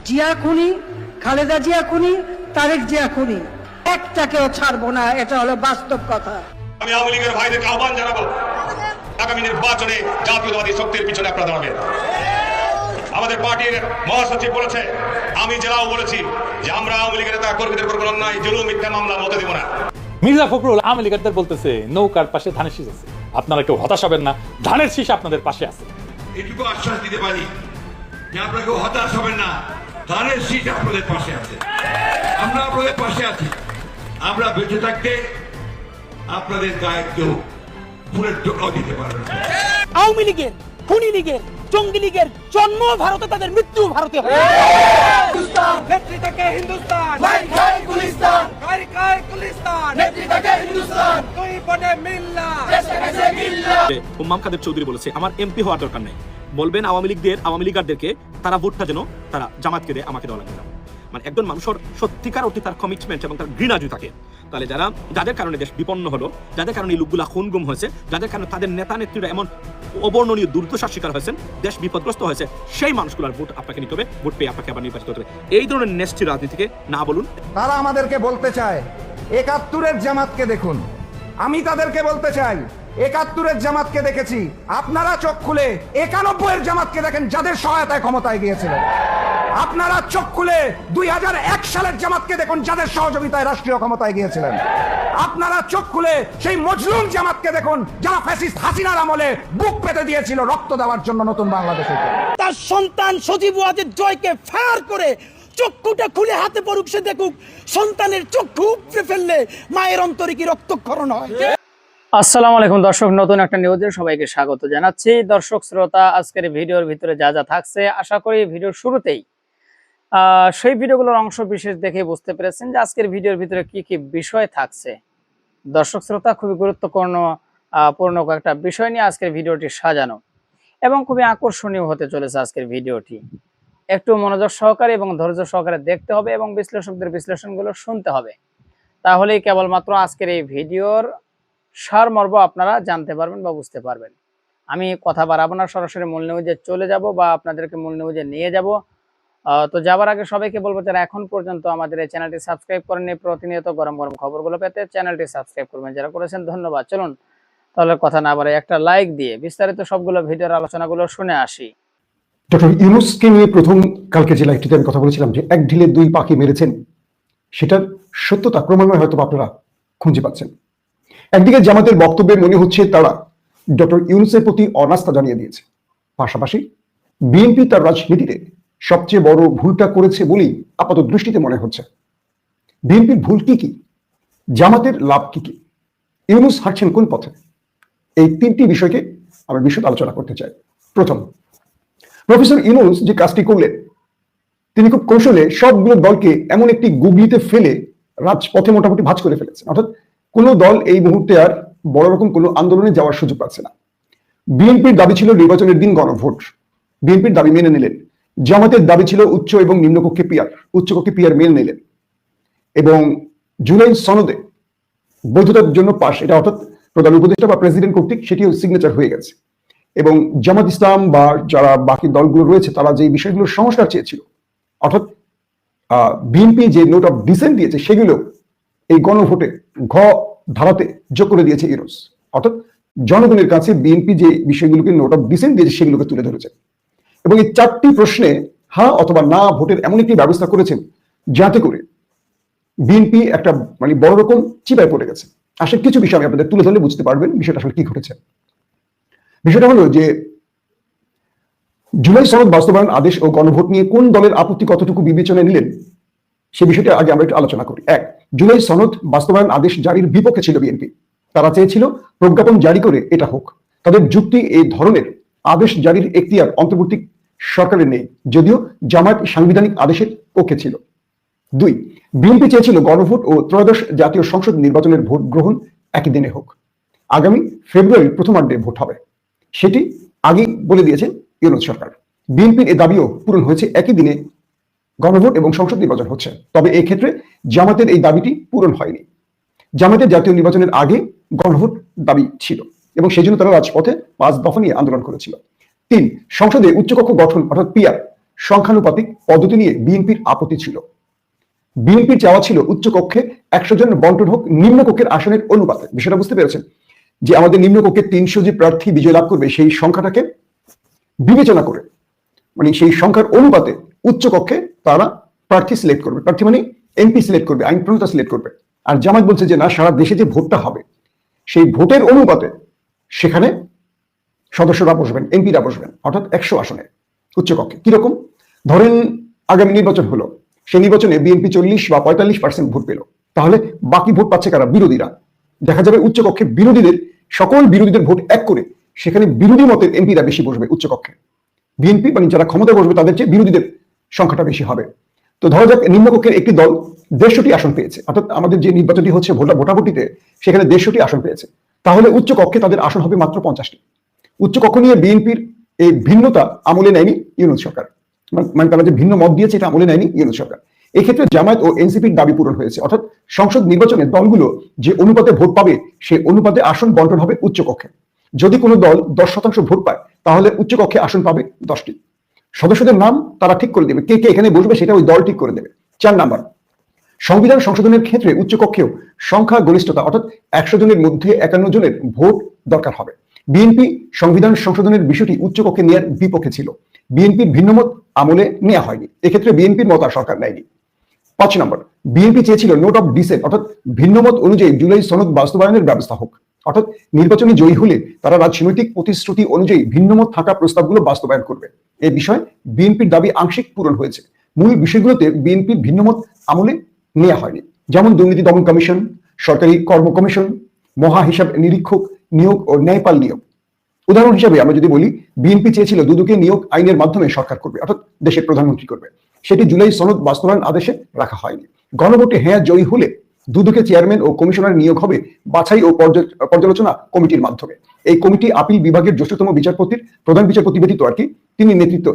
জিয়া খুনি, খালেদা জিয়া খুনি, তারেক জিয়া খুনি, একটাকেও ছাড়বো না, এটা হলো বাস্তব কথা। আমি আওয়ামী লীগের ভাইদেরকে আহ্বান জানাবো, আগামী নির্বাচনে জাতীয়তাবাদী শক্তির পিছনে আপনারা দাঁড়াবেন। আমাদের পার্টির মহাসচিব বলেছে, আমি জেলাও বলেছি যে আমরা আওয়ামী লীগের নেতা কর্মীদের উপর অন্যায় জুলুম মিথ্যা মামলা হতে দেব না। মির্জা ফখরুল আওয়ামী লীগারদের বলতেছে নৌকার পাশে ধানের শীষ আছে, আপনারা কেউ হতাশ হবেন না, ধানের শীষ আপনাদের পাশে আছে। এটুকু আশ্বাস দিতে পারি যে আপনারা কেউ হতাশ হবেন না, ধানের শীষ আপনাদের পাশে আছে, আমরা আপনাদের পাশে আছি। আমরা বেঁচে থাকতে আপনাদের গায়ে কেউ ফুলের টোকাও দিতে পারবে না। আওয়ামী লীগের, খুনি লীগের, জঙ্গি লীগের জন্ম ভারতে, তাদের মৃত্যু ভারতে হবে। নেত্রী থেকে হিন্দুস্তান, গুলিস্তান, নেত্রী থেকে হিন্দুস্তান, দুই বনে মিল্লা। উম্মাম কাদের চৌধুরী বলেছে আমার এমপি হওয়ার দরকার নেই, বলবেন আওয়ামী লীগারদেরকে তারা ভোটটা যেন তারা জামাতকে দেয়, আমাকে দেওয়া লাগবে না। মানে একজন মানুষের সত্যিকার অর্থে তার কমিটমেন্ট এবং তার ঘৃণা যদি থাকে, তাহলে যাদের কারণে দেশ বিপন্ন হলো, যাদের কারণে এই লোকগুলা খুন গুম হয়েছে, যাদের কারণে তাদের নেতা নেত্রীরা এমন অবর্ণনীয় দুর্দশার শিকার হয়েছেন, দেশ বিপদগ্রস্ত হয়েছে, সেই মানুষগুলোর ভোট আপনাকে নিতে হবে, ভোট পেয়ে আপনাকে আবার নির্বাচিত হতে হবে। এই ধরনের নেস্টি রাজনীতিকে না বলুন। তারা আমাদেরকে বলতে চায় ৭১-এর জামাতকে দেখুন, আমি তাদেরকে বলতে চাই ৭১-এর জামাতকে দেখেছি, আপনারা চোখ খুলে ৯১-এর জামাতকে দেখেন, যাদের সহায়তায় ক্ষমতায় গিয়েছিলেন। আপনারা চোখ খুলে ২০০১ সালের জামাতকে দেখুন, যাদের সহযোগিতায় রাষ্ট্রীয় ক্ষমতায় গিয়েছিলেন। আপনারা চোখ খুলে সেই মজলুম জামাতকে দেখুন, যারা ফ্যাসিস্ট হাসিনার আমলে বুক পেতে দিয়েছিল রক্ত দেওয়ার জন্য নতুন বাংলাদেশে। তার সন্তান সজীব ওয়াজেদ জয়কে ফায়ার করে চক্ষুটা খুলে হাতে পড়ুক, সে দেখুক সন্তানের চক্ষু উপড়ে ফেললে মায়ের অন্তরে কি রক্তক্ষরণ হয়। আসসালামু আলাইকুম দর্শক, নতুন একটা নিউজে সবাইকে স্বাগত জানাচ্ছি। দর্শক শ্রোতা, আজকের ভিডিওর ভিতরে যা যা থাকছে, আশা করি ভিডিওর শুরুতেই সেই ভিডিওগুলোর অংশ বিশেষ দেখে বুঝতে পেরেছেন যে আজকের ভিডিওর ভিতরে কি কি বিষয় থাকছে। দর্শক শ্রোতা, খুবই গুরুত্বপূর্ণ কয়েকটা বিষয় নিয়ে আজকের ভিডিওটি সাজানো এবং খুবই আকর্ষণীয় হতে চলেছে আজকের ভিডিওটি। একটু মনোযোগ সহকারে এবং ধৈর্য সহকারে দেখতে হবে এবং বিশ্লেষকদের বিশ্লেষণগুলো শুনতে হবে, তাহলেই কেবলমাত্র আজকের এই ভিডিওর সারমর্ম আপনারা জানতে পারবেন বা বুঝতে পারবেন। আমি কথা বাড়াবো না, সরাসরি মূল নিউজে চলে যাব বা আপনাদেরকে মূল নিউজে নিয়ে যাব। তো যাবার আগে সবাইকে বলবো, যারা এখন পর্যন্ত আমাদের এই চ্যানেলটি সাবস্ক্রাইব করেননি, প্রতিনিয়ত গরম গরম খবরগুলো পেতে চ্যানেলটি সাবস্ক্রাইব করবেন। যারা করেছেন ধন্যবাদ। চলুন তাহলে কথা না বাড়াই একটা লাইক দিয়ে বিস্তারিত সবগুলো ভিডিওর আলোচনাগুলো শুনে আসি। ডক্টর ইউনূসকে নিয়ে প্রথম কালকে যে লাইভটিতে আমি কথা বলেছিলাম যে এক ঢিলে দুই পাখি মেরেছেন, সেটার সত্যতা ক্রমান্বয়ে হয়তো আপনারা খুঁজে পাচ্ছেন। একদিকে জামাতের বক্তব্যে মনে হচ্ছে তারা ডক্টর ইউনূসের প্রতি অনাস্থা জানিয়ে দিয়েছে, পাশাপাশি বিএনপি তার রাজনীতিতে সবচেয়ে বড় ভুলটা করেছে বলেই আপাত দৃষ্টিতে মনে হচ্ছে। বিএনপির ভুল কি কি, জামাতের লাভ কি কি, ইউনূস হাঁটছেন কোন পথে, এই তিনটি বিষয়কে আমি বিশদ আলোচনা করতে চাই। প্রথম, প্রফেসর ইউনূস যে কাজটি করলেন, তিনি খুব কৌশলে সবগুলো দলকে এমন একটি গুগলিতে ফেলে রাজপথে মোটামুটি ভাঁজ করে ফেলেছেন। অর্থাৎ কোনো দল এই মুহূর্তে আর বড় রকম কোনো আন্দোলনে যাওয়ার সুযোগ পাচ্ছে না। বিএনপির দাবি ছিল নির্বাচনের দিন গণভোট, বিএনপির দাবি মেনে নিলেন। জামাতের দাবি ছিল উচ্চ এবং নিম্নকক্ষে পিআর, উচ্চকক্ষে পিআর মেনে নিলেন এবং জুলাই সনদে বৈধতার জন্য পাশ, এটা অর্থাৎ প্রধান উপদেষ্টা বা প্রেসিডেন্ট কর্তৃক সেটিও সিগনেচার হয়ে গেছে। এবং জামাত ইসলাম বা যারা বাকি দলগুলো রয়েছে তারা যে বিষয়গুলোর সংস্কার চেয়েছিল, অর্থাৎ বিএনপি যে নোট অফ ডিসেন্ট দিয়েছে, সেগুলো এই গণভোটে ঘ ধারাতে যোগ করে দিয়েছে ইউনূস। অর্থাৎ জনগণের কাছে বিএনপি যে বিষয়গুলোকে নোট অফ ডিসেন্ট দিয়েছে সেগুলোকে তুলে ধরেছে এবং এই চারটি প্রশ্নে হ্যাঁ অথবা না ভোটের এমন একটি ব্যবস্থা করেছেন যাতে করে বিএনপি একটা মানে বড় রকম চিপায় পড়ে গেছে। আসলে কিছু বিষয় আমি আপনাদের তুলে ধরলে বুঝতে পারবেন বিষয়টা আসলে কি ঘটেছে। বিষয়টা হলো যে জুলাই সনদ বাস্তবায়ন আদেশ ও গণভোট নিয়ে কোন দলের আপত্তি কতটুকু বিবেচনায় নিলেন সে বিষয়টা আগে আমরা একটু আলোচনা করি। এক, জুলাই সনদ বাস্তবায়ন আদেশ জারির বিপক্ষে ছিল বিএনপি। তারা চেয়েছিল প্রজ্ঞাপন জারি করে এটা হোক। তাদের যুক্তি, এই ধরনের আদেশ জারির এখতিয়ার অন্তর্বর্তী সরকারের নেই, যদিও জামায়াত সাংবিধানিক আদেশের পক্ষে ছিল। দুই, বিএনপি চেয়েছিল গণভোট ও ত্রয়োদশ জাতীয় সংসদ নির্বাচনের ভোট গ্রহণ একই দিনে হোক। আগামী ফেব্রুয়ারির প্রথমার্ধে ভোট হবে, সেটি আগেই বলে দিয়েছে ইউনূস সরকার। বিএনপির এই দাবিও পূরণ হয়েছে, একই দিনে গণভোট এবং সংসদ নির্বাচন হচ্ছে। তবে এই ক্ষেত্রে জামাতের এই দাবিটি পূরণ হয়নি। জামাতের জাতীয় নির্বাচনের আগে গণভোট দাবি ছিল এবং সেই জন্য তারা রাজপথে ৫ দফা নিয়ে আন্দোলন করেছিল। তিন, সংসদে উচ্চকক্ষ গঠন অর্থাৎ পিআর সংখ্যানুপাতিক পদ্ধতি নিয়ে বিএনপির আপত্তি ছিল। বিএনপির চাওয়া ছিল উচ্চ কক্ষে 100 জন বন্টন হোক নিম্ন কক্ষের আসনের অনুপাতে। বিষয়টা বুঝতে পেরেছেন যে আমাদের নিম্ন কক্ষে 300 যে প্রার্থী বিজয় লাভ করবে সেই সংখ্যাটাকে বিবেচনা করে, মানে সেই সংখ্যার অনুপাতে উচ্চ কক্ষে তারা প্রার্থী সিলেক্ট করবে, প্রার্থী মানে এমপি সিলেক্ট করবে, আইন প্রণেতা সিলেক্ট করবে। আর জামাত বলছে যে না, সারা দেশে যে ভোটটা হবে সেই ভোটের অনুপাতে সেখানে সদস্যরা বসবেন, এমপিরা বসবেন, অর্থাৎ 100 আসনে উচ্চকক্ষে। কিরকম? ধরেন আগামী নির্বাচন হলো, সেই নির্বাচনে বিএনপি 40 বা 45% ভোট পেল, তাহলে বাকি ভোট পাচ্ছে কারা? বিরোধীরা। দেখা যাবে উচ্চকক্ষে বিরোধীদের, সকল বিরোধীদের ভোট এক করে সেখানে বিরোধী মতের এমপিরা বেশি বসবে উচ্চকক্ষে। বিএনপি মানে যারা ক্ষমতায় বসবে তাদের চেয়ে বিরোধীদের সংখ্যাটা বেশি হবে। তো ধরা যাক নিম্নকক্ষের একটি দল 150টি আসন পেয়েছে, অর্থাৎ আমাদের যে নির্বাচনটি হচ্ছে ভোটাভুটিতে সেখানে 150টি আসন পেয়েছে, তাহলে উচ্চকক্ষে তাদের আসন হবে মাত্র 50টি। উচ্চকক্ষ নিয়ে বিএনপির এই ভিন্নতা আমলে নেয়নি ইউনূস সরকার, মানে তারা যে ভিন্ন মত দিয়েছে এটা আমলে নেয়নি ইউনূস সরকার। এক্ষেত্রে জামায়াত ও এনসিপির দাবি পূরণ হয়েছে, অর্থাৎ সংসদ নির্বাচনে দলগুলো যে অনুপাতে ভোট পাবে সেই অনুপাতে আসন বন্টন হবে উচ্চকক্ষে। যদি কোনো দল 10% ভোট পায় তাহলে উচ্চকক্ষে আসন পাবে 10টি। সদস্যদের নাম তারা ঠিক করে দেবে, কে কে এখানে বসবে সেটা ওই দল ঠিক করে দেবে। 4 নাম্বার, সংবিধান সংশোধনের ক্ষেত্রে উচ্চকক্ষেও সংখ্যা গরিষ্ঠতা, অর্থাৎ 100 জনের মধ্যে 51 জনের ভোট দরকার হবে। বিএনপি সংবিধান সংশোধনের বিষয়টি উচ্চকক্ষে নেওয়ার বিপক্ষে ছিল, বিএনপির ভিন্নমত আমলে নেওয়া হয়নি, এক্ষেত্রে বিএনপির মত আর সরকার নেয়নি। 5 নম্বর, বিএনপি চেয়েছিল নোট অফ ডিসেন্ট, অর্থাৎ ভিন্নমত অনুযায়ী জুলাই সনদ বাস্তবায়নের ব্যবস্থা হোক, অর্থাৎ নির্বাচনে জয়ী হলে তারা রাজনৈতিক প্রতিশ্রুতি অনুযায়ী ভিন্নমত থাকা প্রস্তাবগুলো বাস্তবায়ন করবে। এই বিষয়ে বিএনপির দাবি আংশিক পূরণ হয়েছে, মূল বিষয়গুলোতে বিএনপির ভিন্নমত আমলে নেওয়া হয়নি, যেমন দুর্নীতি দমন কমিশন, সরকারি কর্ম কমিশন, মহা হিসাব নিরীক্ষক নিয়োগ ও ন্যায়পাল নিয়োগ। উদাহরণ হিসাবে আমরা যদি বলি, বিএনপি চেয়েছিল দুদকে নিয়োগ আইনের মাধ্যমে সরকার করবে, অর্থাৎ দেশের প্রধানমন্ত্রী করবে, সেটি জুলাই সনদ বাস্তবায়ন আদেশে রাখা হয়নি। গণভোটে হ্যাঁ জয়ী হলে দুদকে চেয়ারম্যান ও কমিশনার নিয়োগ হবে বাছাই ও পর্যালোচনা কমিটির মাধ্যমে। এই কমিটি আপিল বিভাগের জ্যেষ্ঠতম বিচারপতির, প্রধান বিচারপতি ব্যতীত আর কি,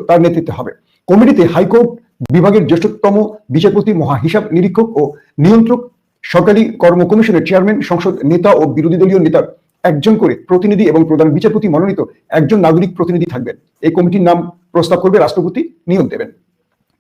তার নেতৃত্বে হবে। কমিটিতে হাইকোর্ট বিভাগের জ্যেষ্ঠতম বিচারপতি, মহা হিসাব নিরীক্ষক ও নিয়ন্ত্রক, সরকারি কর্ম কমিশনের চেয়ারম্যান, সংসদ নেতা ও বিরোধী দলীয় নেতার একজন করে প্রতিনিধি এবং প্রধান বিচারপতি মনোনীত একজন নাগরিক প্রতিনিধি থাকবেন। এই কমিটির নাম প্রস্তাব করবে রাষ্ট্রপতি, নিয়োগ দেবেন।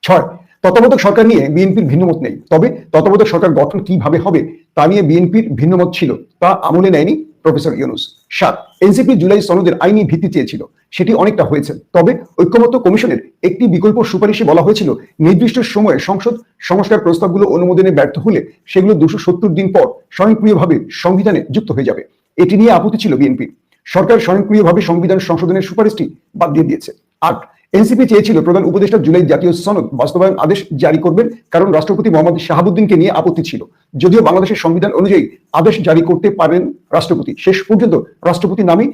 6, তত্ত্বাবধায়ক সরকার নিয়ে বিএনপির ভিন্নমত নেই, তবে তত্ত্বাবধায়ক সরকার গঠন কিভাবে হবে তা নিয়ে বিএনপির ভিন্নমত ছিল, তা আমলে নেয়নি প্রফেসর ইউনূস। 7, এনসিপি জুলাই সনদের আইনি ভিত্তি চেয়েছিল, সেটি অনেকটা হয়েছে, তবে ঐক্যমত্য কমিশনের একটি বিকল্প সুপারিশে বলা হয়েছিল নির্দিষ্ট সময়ে সংসদ সংস্কার প্রস্তাবগুলো অনুমোদনে ব্যর্থ হলে সেগুলো 270 দিন পর স্বয়ংক্রিয়ভাবে সংবিধানে যুক্ত হয়ে যাবে। এটি নিয়ে আপত্তি ছিল বিএনপি, সরকার স্বয়ংক্রিয়ভাবে সংবিধান সংশোধনের সুপারিশটি বাদ দিয়ে দিয়েছে। 8, এনসিপি চেয়েছিল প্রধান উপদেষ্টা জুলাই জাতীয় সনদ বাস্তবায়ন আদেশ জারি করবেন, কারণ রাষ্ট্রপতি মোহাম্মদ শাহাবুদ্দিনকে নিয়ে আপত্তি ছিল, যদিও বাংলাদেশের সংবিধান অনুযায়ী আদেশ জারি করতে পারেন রাষ্ট্রপতি, শেষ পর্যন্ত রাষ্ট্রপতির নামে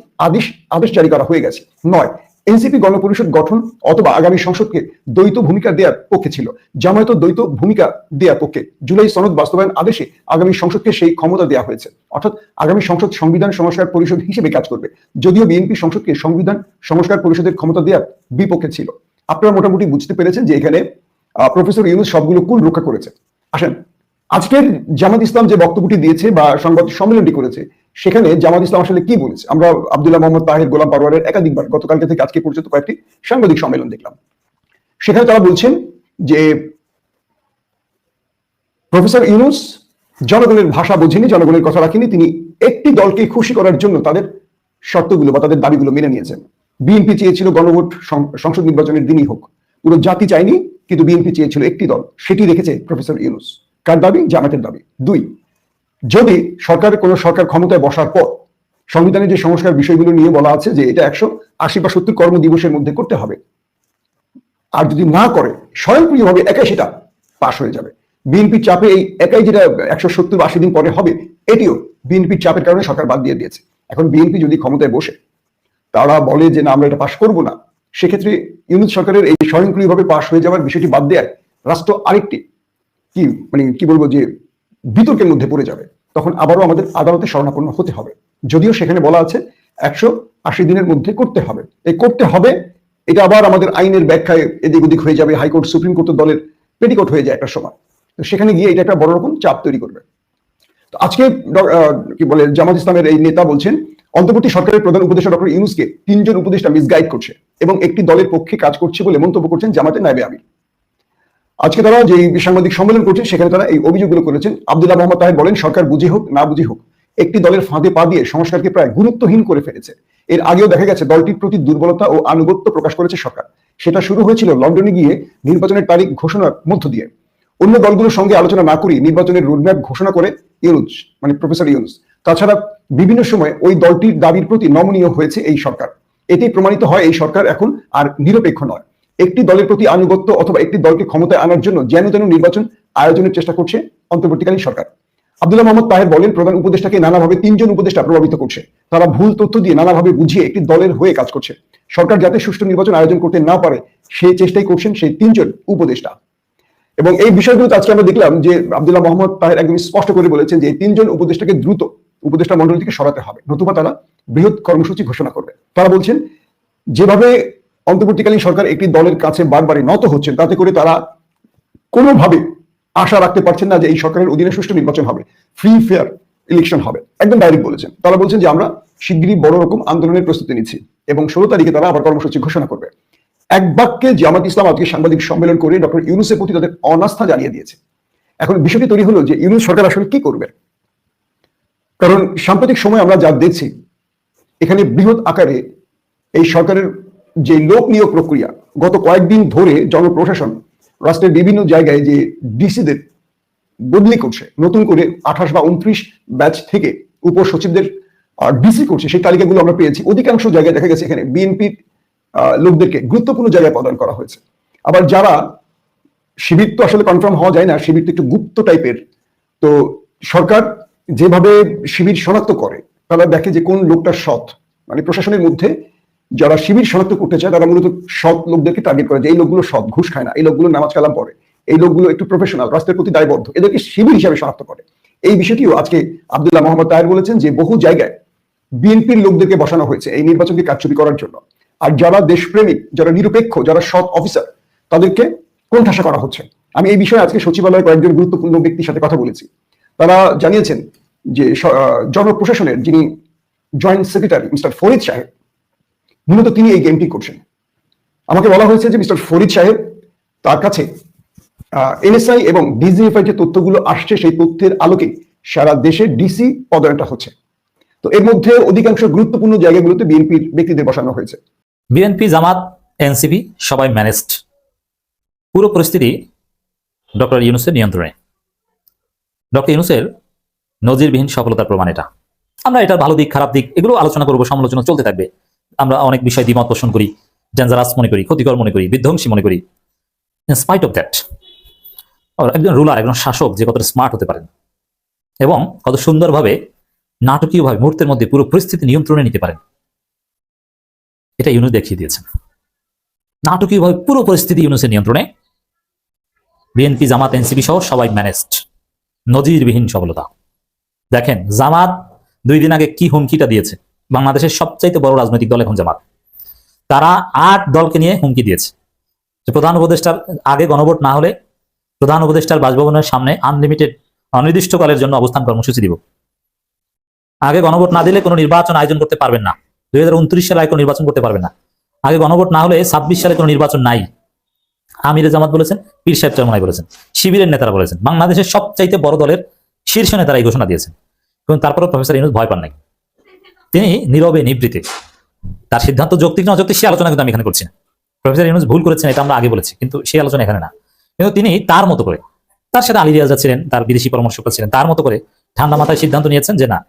আদেশ জারি করা হয়ে গেছে। 9, এনসিপি গণপরিষদ গঠন অথবা আগামী সংসদকে দ্বৈত ভূমিকা দেওয়ার পক্ষে ছিল, জামায়াত দ্বৈত ভূমিকা দেওয়ার পক্ষে। জুলাই সনদ বাস্তবায়ন আদেশে আগামী সংসদকে সেই ক্ষমতা দেওয়া হয়েছে, অর্থাৎ আগামী সংসদ সংবিধান সংস্কার পরিষদ হিসেবে কাজ করবে, যদিও বিএনপি সংসদকে সংবিধান সংস্কার পরিষদের ক্ষমতা দেওয়ার বিপক্ষে ছিল। আপনারা মোটামুটি বুঝতে পেরেছেন যে এখানে প্রফেসর ইউনূস সবগুলো কুল রক্ষা করেছে। আসেন, আজকের জামাত ইসলাম যে বক্তব্যটি দিয়েছে বা সংবাদ সম্মেলনটি করেছে, সেখানে জামাত ইসলাম আসলে কি বলেছে? আমরা আব্দুল্লাহ মোহাম্মদ তাহের, গোলাম পরোয়ারের একাধিকবার গতকালকে থেকে আজকে পর্যন্ত কয়েকটি সাংবাদিক সম্মেলন দেখলাম, সেখানে তারা বলছেন যে প্রফেসর ইউনূস জনগণের ভাষা বোঝেনি, জনগণের কথা রাখেনি, তিনি একটি দলকে খুশি করার জন্য তাদের শর্তগুলো বা তাদের দাবিগুলো মেনে নিয়েছেন। বিএনপি চেয়েছিল গণভোট সংসদ নির্বাচনের দিনই হোক, পুরো জাতি চায়নি, কিন্তু বিএনপি চেয়েছিল একটি দল, সেটি রেখেছে প্রফেসর ইউনূস। কার দাবি? জামাতের দাবি। 2, যদি সরকার ক্ষমতায় বসার পর সংবিধানের যে সংস্কার বিষয়গুলো নিয়ে বলা আছে যে এটা 180 বা 70 কর্মদিবসের মধ্যে করতে হবে, আর যদি না করে স্বয়ংক্রিয়ভাবে একাই সেটা পাশ হয়ে যাবে। বিএনপির চাপে এই একাই যেটা 170 বা 80 দিন পরে হবে, এটিও বিএনপির চাপের কারণে সরকার বাদ দিয়ে দিয়েছে। এখন বিএনপি যদি ক্ষমতায় বসে তারা বলে যে না, আমরা এটা পাশ করবো না, সেক্ষেত্রে ইউনূস সরকারের এই স্বয়ংক্রিয়ভাবে পাশ হয়ে যাওয়ার বিষয়টি বাদ দেয় রাষ্ট্র আরেকটি কি বলবো যে বিতর্কের মধ্যে পড়ে যাবে, তখন আবারও আমাদের আদালতে শরণাপন্ন হতে হবে, যদিও সেখানে বলা আছে 180 দিনের মধ্যে করতে হবে। এই করতে হবে এটা আবার আমাদের আইনের ব্যাখ্যায় এদিক ওদিক হয়ে যাবে, হাইকোর্ট সুপ্রিম কোর্টের দলের পেটিকোট হয়ে যায় একটা সময়, তো সেখানে গিয়ে এটা একটা বড় রকম চাপ তৈরি করবে। তো আজকে কি বলে জামাত ইসলামের এই নেতা বলছেন অন্তর্বর্তী সরকারের প্রধান উপদেষ্টা ডক্টর ইউনূসকে 3 জন উপদেষ্টা মিসগাইড করছে এবং একটি দলের পক্ষে কাজ করছে বলে মন্তব্য করছেন জামাতের নায়েবে আমির। আজকে তারা যে সাংবাদিক সম্মেলন করছেন সেখানে তারা এই অভিযোগগুলো করেছেন। আব্দুল্লাহ মোহাম্মদ তাহের বলেন, সরকার বুঝে হোক না বুঝে হোক একটি দলের ফাঁদে পা দিয়ে সংস্কারকে প্রায় গুরুত্বহীন করে ফেলেছে। এর আগেও দেখা গেছে দলটির প্রতি দুর্বলতা ও আনুগত্য প্রকাশ করেছে সরকার। সেটা শুরু হয়েছিল লন্ডনে গিয়ে নির্বাচনের তারিখ ঘোষণার মধ্য দিয়ে। অন্য দলগুলোর সঙ্গে আলোচনা না করে নির্বাচনের রোডম্যাপ ঘোষণা করে ইউনূস, মানে প্রফেসর ইউনূস। তাছাড়া বিভিন্ন সময় ওই দলটির দাবির প্রতি নমনীয় হয়েছে এই সরকার। এতেই প্রমাণিত হয় এই সরকার এখন আর নিরপেক্ষ নয়। একটি দলের প্রতি আনুগত্য অথবা একটি দলকে ক্ষমতায় আনার জন্য যেন তেন নির্বাচন আয়োজনের চেষ্টা করছে অন্তর্বর্তীকালীন সরকার। আব্দুল্লাহ মোহাম্মদ তাহের বলেন, প্রধান উপদেষ্টাকে নানাভাবে 3 জন উপদেষ্টা প্রভাবিত করছে। তারা ভুল তথ্য দিয়ে নানাভাবে বুঝিয়ে একটি দলের হয়ে কাজ করছে। সরকার যাতে সুষ্ঠু নির্বাচন আয়োজন করতে না পারে সেই চেষ্টাই করছেন সেই 3 জন উপদেষ্টা। এবং এই বিষয়গুলো আজকে আমরা দেখলাম যে আব্দুল্লাহ মোহাম্মদ তাহের একদম স্পষ্ট করে বলেছেন যে এই 3 জন উপদেষ্টাকে দ্রুত উপদেষ্টা মণ্ডলী থেকে সরাতে হবে, নতুবা তারা বৃহৎ কর্মসূচি ঘোষণা করবে। তারা বলছেন যেভাবে অন্তর্বর্তীকালীন সরকার একটি দলের কাছে বারবারই নত হচ্ছেন, তাতে করে তারা কোনোভাবে আশা রাখতে পারছেন না যে এই সরকারের অধীনে সুষ্ঠু নির্বাচন হবে, ফ্রি ফেয়ার ইলেকশন হবে। একদম ডাইরেক্ট বলেছেন। তারা বলছেন যে আমরা শিগগিরই বড় রকম আন্দোলনের প্রস্তুতি নিচ্ছি এবং 16 তারিখে তারা আবার কর্মসূচি ঘোষণা করবে। এক বাক্যে জামাত ইসলাম আজকে সাংবাদিক সম্মেলন করে ডক্টর ইউনূসের প্রতি তাদের অনাস্থা জানিয়ে দিয়েছে। এখন বিষয়টি তৈরি হলো যে ইউনূস সরকার আসলে কি করবে। কারণ সাম্প্রতিক সময় আমরা যা দেখছি, এখানে বৃহৎ আকারে এই সরকারের যে লোক নিয়োগ প্রক্রিয়া, গত কয়েকদিন ধরে জনপ্রশাসন রাষ্ট্রের বিভিন্ন জায়গায় যে ডিসিদের বদলি করছে, নতুন করে 28 বা 29 ব্যাচ থেকে উপসচিবদের ডিসি করছে, সেই তালিকাগুলো আমরা পেয়েছি। অধিকাংশ জায়গায় দেখা গেছে এখানে বিএনপির লোকদেরকে গুরুত্বপূর্ণ জায়গায় প্রদান করা হয়েছে। আবার যারা শিবির তো আসলে কনফার্ম হওয়া যায় না, শিবির তো একটু গুপ্ত টাইপের। তো সরকার যেভাবে শিবির শনাক্ত করে, তারা দেখে যে কোন লোকটা সৎ, মানে প্রশাসনের মধ্যে যারা শিবির শনাক্ত করতে চায় তারা মূলত সৎ লোকদেরকে টার্গেট করে, যে এই লোকগুলো সৎ, ঘুষ খায় না, এই লোকগুলো নামাজ কালাম পড়ে, এই লোকগুলো একটু প্রফেশনাল, রাষ্ট্রের প্রতি দায়বদ্ধ, এদেরকে শিবির হিসাবে শনাক্ত করে। এই বিষয়টিও আজকে আব্দুল্লাহ মোহাম্মদ তাহের বলেছেন যে বহু জায়গায় বিএনপির লোকদেরকে বসানো হয়েছে এই নির্বাচনকে কারচুপি করার জন্য। আর যারা দেশপ্রেমিক, যারা নিরপেক্ষ, যারা সৎ অফিসার, তাদেরকে কোণঠাসা করা হচ্ছে। আমি এই বিষয়ে আজকে সচিবালয়ে কয়েকজন গুরুত্বপূর্ণ ব্যক্তির সাথে কথা বলেছি। তারা জানিয়েছেন যে জনপ্রশাসনের যিনি জয়েন্ট সেক্রেটারি মিস্টার ফরিদ সাহেব, মূলত তিনি এই গেমটি করছেন। আমাকে বলা হয়েছে যে মিস্টার ফরিদ সাহেব, তার কাছে এনএসআই এবং ডিজিএফআই যে তথ্যগুলো আসছে, সেই তথ্যের আলোকে সারা দেশে ডিসি পদায়নটা হচ্ছে। তো এর মধ্যে অধিকাংশ গুরুত্বপূর্ণ জায়গাগুলোতে বিএনপির ব্যক্তিদের বসানো হয়েছে। বিএনপি, জামাত, এনসিপি সবাই ম্যানেজড। পুরো পরিস্থিতি ডক্টর ইউনূসের নিয়ন্ত্রণে। ডক্টর ইউনূসের নজিরবিহীন সফলতার প্রমাণ এটা। আমরা এটার ভালো দিক, খারাপ দিক এগুলো আলোচনা করবো, সমালোচনা চলতে থাকবে। আমরা অনেক বিষয় দ্বিমত পোষণ করি, ডেঞ্জারাস মনে করি, ক্ষতিকর মনে করি, বিধ্বংসী মনে করি। ইন স্পাইট অফ দ্যাট, একজন রুলার, একজন শাসক যে কতটা স্মার্ট হতে পারেন এবং কত সুন্দরভাবে নাটকীয়ভাবে মুহূর্তের মধ্যে পুরো পরিস্থিতি নিয়ন্ত্রণে নিতে পারেন, এটা ইউনূস দেখিয়ে দিয়েছেন। নাটকীয়ভাবে পুরো পরিস্থিতি ইউনূসের নিয়ন্ত্রণে। বিএনপি, জামাত, এনসিপি সহ সবাই ম্যানেজড। নজিরবিহীন সফলতা। দেখেন জামাত 2 দিন আগে কি হুমকিটা দিয়েছে। বাংলাদেশের সবচাইতে বড় রাজনৈতিক দল এখন জামাত। তারা 8 দলকে নিয়ে হুমকি দিয়েছে যে প্রধান উপদেষ্টার আগে গণভোট না হলে প্রধান উপদেষ্টার বাসভবনের সামনে আনলিমিটেড, অনির্দিষ্টকালের জন্য অবস্থান কর্মসূচি দিব। আগে গণভোট না দিলে কোনো নির্বাচন আয়োজন করতে পারবেন না। 2029 সালে কোনো নির্বাচন করতে পারবেন না। আগে গণভোট না হলে 26 সালে কোনো নির্বাচন নাই। আমিরে জামাত বলেছেন, পীর সাহেব চরমনাই বলেছেন, শিবিরের নেতারা বলেছেন, বাংলাদেশের সবচাইতে বড় দলের শীর্ষ নেতারা এই ঘোষণা দিয়েছেন। এবং তারপরেও প্রফেসর ইউনূস ভয় পান নাই। তিনি নীরবে নিবৃত্তে, তার সিদ্ধান্ত যৌক্তিক না অযৌক্তিক সে আলোচনা কিন্তু আমি এখানে করছি না। প্রফেসর ইউনূস ভুল করেছেন, এটা আমরা আগে বলেছি, কিন্তু সেই আলোচনা এখানে না। কিন্তু তিনি তার মতো করে, তার সাথে আলী রিয়াজা ছিলেন, তার বিদেশি পরামর্শকরা ছিলেন, তার মতো করে ঠান্ডা মাথায় সিদ্ধান্ত নিয়েছেন যে না,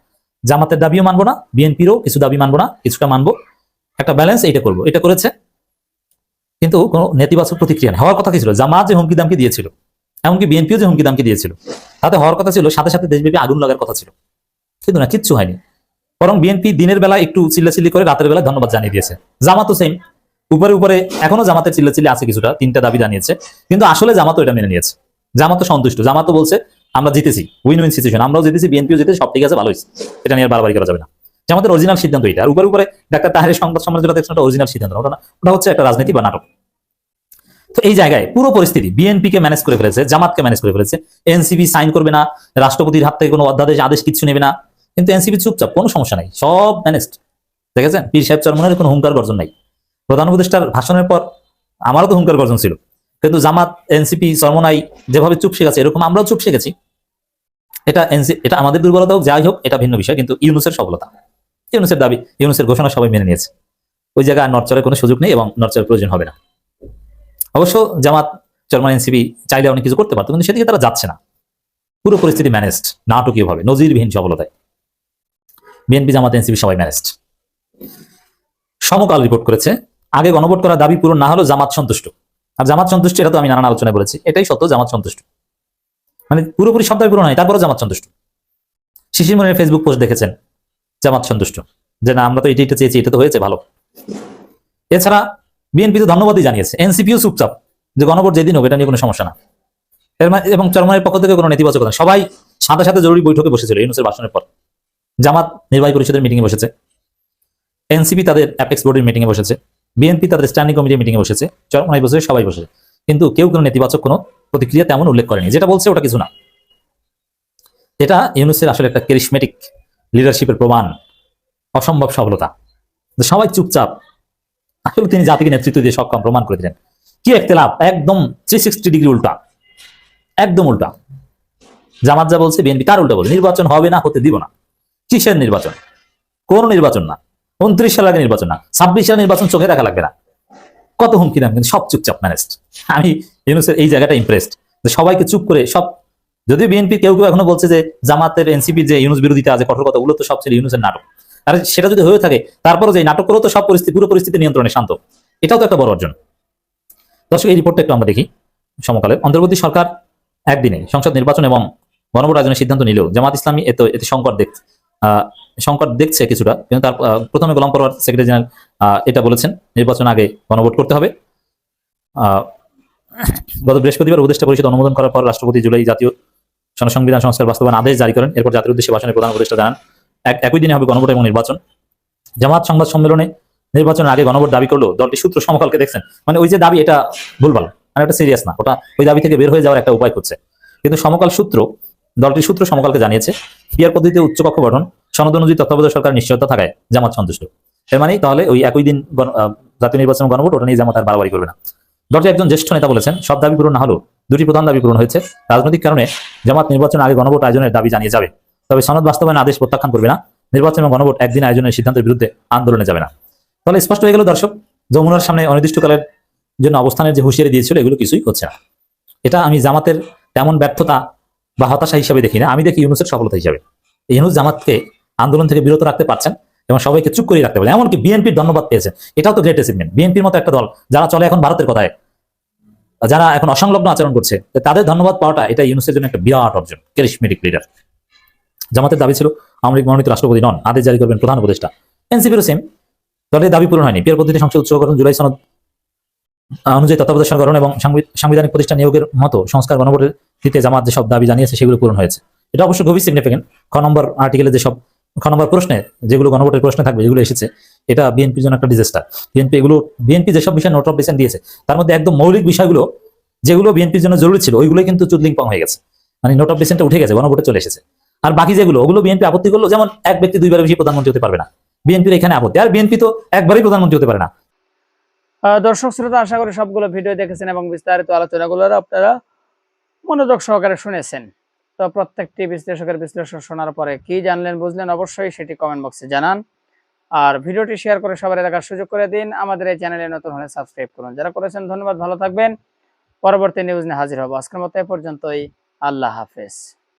জামাতের দাবিও মানবো না, বিএনপিরও কিছু দাবি মানবো না, কিছুটা মানবো, একটা ব্যালেন্স এইটা করবো। এটা করেছে, কিন্তু কোনো নেতিবাচক প্রতিক্রিয়া নেই। হওয়ার কথা কি ছিল? জামাত যে হুমকি দামকি দিয়েছিল, এমনকি বিএনপিও যে হুমকি দামকি দিয়েছিল, তাতে হওয়ার কথা ছিল সাথে সাথে দেশব্যাপী আগুন লাগার কথা ছিল, কিন্তু না, কিচ্ছু হয়নি। বরং বিএনপি দিনের বেলা একটু চিল্লাচিল্লি করে রাতের বেলা ধন্যবাদ জানিয়ে দিয়েছে। জামাতও সেম, উপরে উপরে এখনো জামাতের চিল্লাচিল্লি আছে কিছুটা, 3টা দাবি জানিয়েছে, কিন্তু আসলে জামাতও এটা মেনে নিয়েছে। জামাতও সন্তুষ্ট। জামাতও বলছে আমরা জিতেছি, উইন উইন সিচুয়েশন, আমরাও জিতেছি, বিএনপিও জিতেছি, সব ঠিক আছে, ভালো হয়েছে, এটা নিয়ে আর বারবারই করা যাবে না। জামাতের অরিজিনাল সিদ্ধান্ত এটা। আর উপরে উপরে ডাক্তার তাহেরের সংবাদ সম্মেলন যেটা দেখছেন, ওটা অরিজিনাল সিদ্ধান্ত, ওটা না, ওটা হচ্ছে একটা রাজনীতি বা নাটক। তো এই জায়গায় পুরো পরিস্থিতি বিএনপি কে ম্যানেজ করে ফেলেছে, জামাতকে ম্যানেজ করে ফেলেছে। এনসিপি সাইন করবে না, রাষ্ট্রপতির হাত থেকে কোনো অধ্যাদেশ আদেশ কিছু নেবে না, কিন্তু এনসিপি চুপচাপ, কোনো সমস্যা নাই, সব ম্যানেজড। দেখেছেন পীর সাহেব চরমনের কোনো হুঙ্কার গর্জন নাই। প্রধান উপদেষ্টার ভাষণের পর আমারও তো হুঙ্কার গর্জন ছিল, কিন্তু জামাত, এনসিপি, চরমনাই যেভাবে চুপ শিখেছে এরকম আমরাও চুপ শিখেছি। এটা আমাদের দুর্বলতা হোক, যাই হোক, এটা ভিন্ন বিষয়, কিন্তু ইউনূসের সফলতা, ইউনূসের দাবি, ইউনূসের ঘোষণা সবাই মেনে নিয়েছে। ওই জায়গায় আর নড়চড়ের কোনো সুযোগ নেই এবং নড়চড়ের প্রয়োজন হবে না। অবশ্য জামাত, চরমনাই, এনসিপি চাইলে অনেক কিছু করতে পারতো, কিন্তু সেদিকে তারা যাচ্ছে না। পুরো পরিস্থিতি ম্যানেজড নাটকীয়ভাবে, নজিরবিহীন সফলতায়। বিএনপি, জামাত, এনসিপি সবাই ম্যানেজড। সমকাল রিপোর্ট করেছে, আগে গণভোট করার দাবি পূরণ না হলেও জামাত সন্তুষ্ট। আর জামাত সন্তুষ্ট, এটা তো আমি নানান আলোচনায় বলেছি, এটাই সত্য, জামাত সন্তুষ্ট। মানে পুরোপুরি সব দাবি পূরণ হয়, তারপরে জামাত সন্তুষ্ট। শিশির মনির ফেসবুক পোস্ট দেখেছেন, জামাত সন্তুষ্ট, যে না আমরা তো এটা চেয়েছি, এটা তো হয়েছে ভালো। এছাড়া বিএনপি তো ধন্যবাদই জানিয়েছে, এনসিপিও চুপচাপ, যে গণভোট যেদিন হোক এটা নিয়ে কোনো সমস্যা না। এবং চরমনের পক্ষ থেকে কোনো নেতিবাচক না, সবাই সাথে সাথে জরুরি বৈঠকে বসেছিল ইউনূসের ভাষণের পর। জামাত নির্বাহী পরিষদের মিটিংয়ে বসেছে, এনসিপি তাদের অ্যাপেক্স বোর্ডের মিটিংয়ে বসেছে, বিএনপি তাদের স্ট্যান্ডিং কমিটির মিটিংয়ে বসেছে, চরমনাই বসেছে, সবাই বসেছে, কিন্তু কেউ কোনো নেতিবাচক কোনো প্রতিক্রিয়া তেমন উল্লেখ করেনি। যেটা বলছে ওটা কিছু না। এটা ইউনূসের আসলে একটা ক্যারিশমেটিক লিডারশিপের প্রমাণ, অসম্ভব সফলতা। সবাই চুপচাপ, আসলে তিনি জাতিকে নেতৃত্ব দিয়ে সক্ষম প্রমাণ করে দিলেন। কি একতেলাপ, একদম 360 ডিগ্রি উল্টা, একদম উল্টা। জামাত যা বলছে বিএনপি তার উল্টা বলছে, নির্বাচন হবে না, হতে দিব না। কিসের নির্বাচন? কোন নির্বাচন না, 29 সাল আগে নির্বাচন না, 26 সালে নির্বাচন চোখে রাখা লাগবে না। কত হুমকি দাম, কিন্তু সব চুপচাপ ম্যানেজড। আমি ইউনূসের এই জায়গাটা ইমপ্রেসড, যে সবাইকে চুপ করে সব। যদি বিএনপি কেউ কেউ এখনো বলছে যে জামাতের, এনসিপির যে ইউনূস বিরোধিতা আছে, কঠোর কথাগুলো তো সব ছিল ইউনূসের নাটক। আর সেটা যদি হয়ে থাকে, তারপরে যে নাটক করো তো সব পরিস্থিতি, পুরো পরিস্থিতি নিয়ন্ত্রণে শান্ত, এটাও তো একটা বড় অর্জন। দর্শক, এই রিপোর্টটা একটু আমরা দেখি। সমকালে অন্তর্বর্তী সরকার একদিনে সংসদ নির্বাচন এবং গণভোট আয়োজনের সিদ্ধান্ত নিলেও জামাত ইসলামী এতে সংকট দেখছে কিছুটা, কিন্তু তার প্রথমে গোলাম পরোয়ার সেক্রেটারি জেনারেল এটা বলেছেন, নির্বাচন আগে গণভোট করতে হবে। গত বৃহস্পতিবার উপদেষ্টা পরিষদ অনুমোদন করার পর রাষ্ট্রপতি জুলাই জাতীয় সংবিধান সংস্কার বাস্তবায়ন আদেশ জারি করেন। এরপর জাতির উদ্দেশ্যে ভাষণে প্রধান উপদেষ্টা জানান একই দিনে হবে গণভোট এবং নির্বাচন। জামাত সংবাদ সম্মেলনে নির্বাচনের আগে গণভোট দাবি করলো দলটি সূত্র সমকালকে দেখছেন, মানে ওই যে দাবি এটা ভুলভাল, মানে এটা সিরিয়াস না, ওটা ওই দাবি থেকে বের হয়ে যাওয়ার একটা উপায় খুঁজছে। কিন্তু সমকাল সূত্র, দলটির সূত্র সমকালকে জানিয়েছে পিআর পদ্ধতিতে উচ্চকক্ষ গঠন, সনদ অনুযায়ী তত্ত্বাবধায়ক সরকার নিশ্চয়তা থাকায় জামাত সন্তুষ্ট। এর মানে তাহলে ওই একই দিন জাতীয় নির্বাচন গণভোট, ওটা নিয়ে জামাত আর বাড়াবাড়ি করবে না। দলটির একজন জ্যেষ্ঠ নেতা বলেছেন, সব দাবি পূরণ না হলেও দুটি প্রধান দাবি পূরণ হয়েছে। রাজনৈতিক কারণে জামাত নির্বাচন আগে গণভোট আয়োজনের দাবি জানিয়ে যাবে, তবে সনদ বাস্তবায়ন আদেশ প্রত্যাখ্যান করবে না। নির্বাচন এবং গণভোট একদিন আয়োজনের সিদ্ধান্তের বিরুদ্ধে আন্দোলনে যাবে না। তাহলে স্পষ্ট হয়ে গেল দর্শক, যমুনার সামনে অনির্দিষ্টকালের জন্য অবস্থানের যে হুঁশিয়ারি দিয়েছিল, এগুলো কিছুই হচ্ছে না। এটা আমি জামাতের তেমন ব্যর্থতা বা হতাশা হিসাবে দেখি না, আমি দেখি ইউনূসের সফলতা হিসাবে। ইউনূস জামাতকে আন্দোলন থেকে বিরত রাখতে পারছেন এবং সবাইকে চুপ করে রাখতে পারেন, এমনকি বিএনপির ধন্যবাদ পেয়েছেন। এটাও তো গ্রেট অ্যাচিভমেন্ট। বিএনপির মতো একটা দল যারা চলে এখন ভারতের কথায়, যারা এখন অসংলগ্ন আচরণ করছে, তাদের ধন্যবাদ পাওয়াটা এটা ইউনূসের জন্য একটা বিরাট অর্জন, ক্যারিশমেটিক লিডার। জামাতের দাবি ছিল আওয়ামী লীগ মনোনীত রাষ্ট্রপতি নন, আদেশ জারি করবেন প্রধান উপদেষ্টা। এনসিপিরও সেম, দলের দাবি পূরণ হয়নি। পিআর পদ্ধতি সংসদ উচ্চ গঠন, জুলাই সনদ অনুযায়ী তত্ত্বাবধায়ক সরকার গঠন এবং সাংবিধানিক প্রতিষ্ঠান নিয়োগের মতো সংস্কার গণভোটের দিতে জামাত যেসব দাবি জানিয়েছে সেগুলো পূরণ হয়েছে। এটা অবশ্য খুবই সিগনিফিকেন্ট। খ নম্বর আর্টিকেলে যেসব খ নম্বর প্রশ্নে যেগুলো গণভোটের প্রশ্নে থাকবে, যেগুলো এসেছে, এটা বিএনপির জন্য একটা ডিজাস্টার। বিএনপি যেসব বিষয়ে নোট অফ ডিসেন্ট দিয়েছে, তার মধ্যে একদম মৌলিক বিষয়গুলো যেগুলো বিএনপির জন্য জরুরি ছিল, ওইগুলোই কিন্তু চুদলিংপং হয়ে গেছে, মানে নোট অফ ডিসেন্টটা উঠে গেছে, গণভোটে চলে এসেছে। আর বাকি যেগুলো, ওগুলো বিএনপি আপত্তি করলো, যেমন এক ব্যক্তি দুইবার বেশি প্রধানমন্ত্রী হতে পারবে না, বিএনপির এখানে আপত্তি। আর বিএনপি তো একবারই প্রধানমন্ত্রী হতে পারে না। দর্শক শ্রোতা, আশা করি সবগুলো ভিডিও দেখেছেন এবং বিস্তারিত আলোচনাগুলো আপনারা মনোযোগ সহকারে শুনেছেন। তো প্রত্যেকটি বিশ্লেষকের বিশ্লেষণ শোনার পরে কি জানলেন বুঝলেন, অবশ্যই সেটি কমেন্ট বক্সে জানান। আর ভিডিওটি শেয়ার করে সবার দেখার সুযোগ করে দিন। আমাদের এই চ্যানেলে নতুন হলে সাবস্ক্রাইব করুন। যারা করেছেন ধন্যবাদ, ভালো থাকবেন। পরবর্তী নিউজ নিয়ে হাজির হব। আজকের মতো এ পর্যন্তই। আল্লাহ হাফেজ।